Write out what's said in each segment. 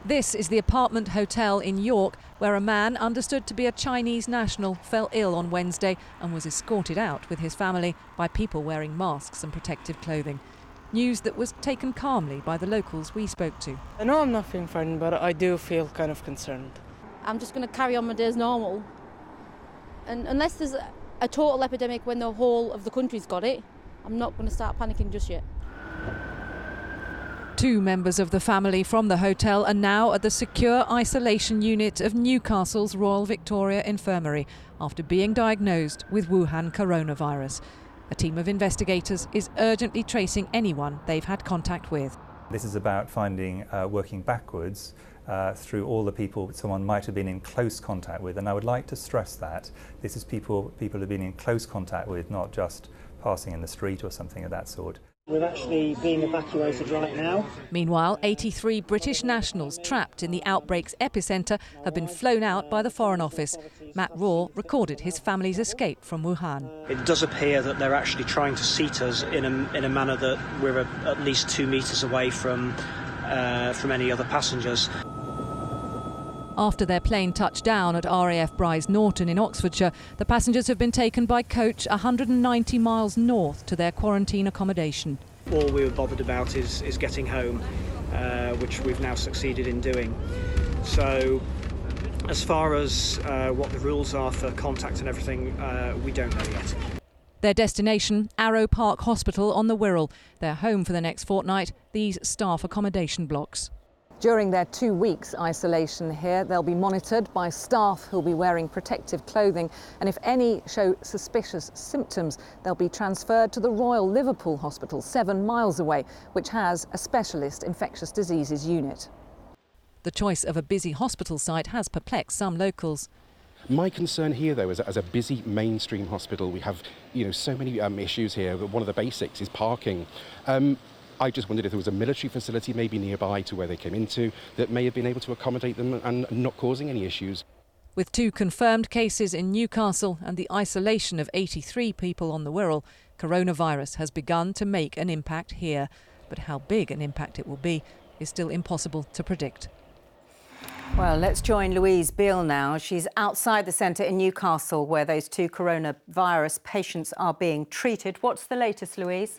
This is the apartment hotel in York, where a man understood to be a Chinese national fell ill on Wednesday and was escorted out with his family by people wearing masks and protective clothing. News that was taken calmly by the locals we spoke to. I know I'm not feeling frightened, but I do feel kind of concerned. I'm just going to carry on my day as normal. And unless there's a total epidemic when the whole of the country's got it, I'm not going to start panicking just yet. Two members of the family from the hotel are now at the secure isolation unit of Newcastle's Royal Victoria Infirmary after being diagnosed with Wuhan coronavirus. A team of investigators is urgently tracing anyone they've had contact with. This is about working backwards through all the people someone might have been in close contact with, and I would like to stress that this is people have been in close contact with, not just passing in the street or something of that sort. We're actually being evacuated right now. Meanwhile, 83 British nationals trapped in the outbreak's epicentre have been flown out by the Foreign Office. Matt Raw recorded his family's escape from Wuhan. It does appear that they're actually trying to seat us in a manner that we're at least 2 metres away from any other passengers. After their plane touched down at RAF Bryce Norton in Oxfordshire, the passengers have been taken by coach 190 miles north to their quarantine accommodation. All we were bothered about is getting home, which we've now succeeded in doing. So as far as what the rules are for contact and everything, we don't know yet. Their destination, Arrow Park Hospital on the Wirral. Their home for the next fortnight, these staff accommodation blocks. During their 2 weeks isolation here, they'll be monitored by staff who'll be wearing protective clothing, and if any show suspicious symptoms, they'll be transferred to the Royal Liverpool Hospital 7 miles away, which has a specialist infectious diseases unit. The choice of a busy hospital site has perplexed some locals. My concern here, though, is that as a busy mainstream hospital, we have, so many issues here. But one of the basics is parking. I just wondered if there was a military facility maybe nearby to where they came into that may have been able to accommodate them and not causing any issues. With 2 confirmed cases in Newcastle and the isolation of 83 people on the Wirral, coronavirus has begun to make an impact here. But how big an impact it will be is still impossible to predict. Well, let's join Louise Beale now. She's outside the centre in Newcastle where those 2 coronavirus patients are being treated. What's the latest, Louise?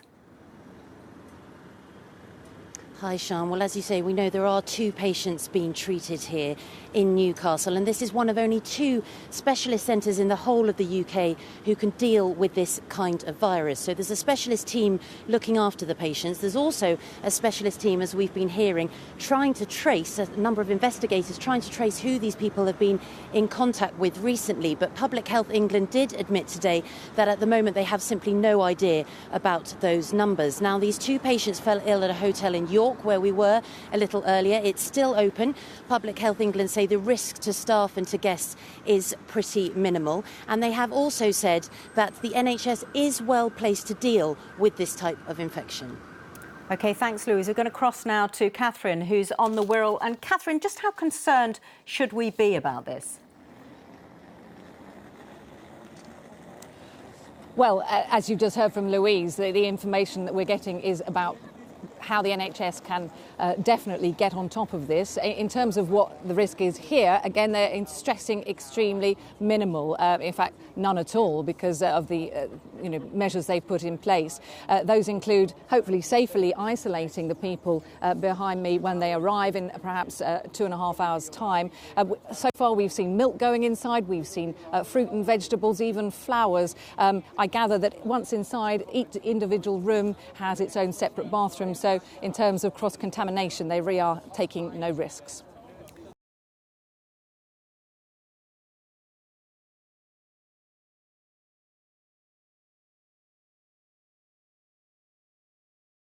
Hi, Sian. Well, as you say, we know there are 2 patients being treated here in Newcastle, and this is one of only 2 specialist centres in the whole of the UK who can deal with this kind of virus. So there's a specialist team looking after the patients. There's also a specialist team, as we've been hearing, trying to trace, a number of investigators trying to trace who these people have been in contact with recently. But Public Health England did admit today that at the moment they have simply no idea about those numbers. Now, these 2 patients fell ill at a hotel in York, where we were a little earlier. It's still open. Public Health England say the risk to staff and to guests is pretty minimal. And they have also said that the NHS is well placed to deal with this type of infection. OK, thanks, Louise. We're going to cross now to Catherine, who's on the Wirral. And Catherine, just how concerned should we be about this? Well, as you just heard from Louise, the information that we're getting is about how the NHS can definitely get on top of this. In terms of what the risk is here, again, they're stressing extremely minimal, in fact, none at all, because of the measures they've put in place. Those include hopefully safely isolating the people behind me when they arrive in perhaps 2.5 hours' time. So far, we've seen milk going inside, we've seen fruit and vegetables, even flowers. I gather that once inside, each individual room has its own separate bathroom. So in terms of cross-contamination, they really are taking no risks.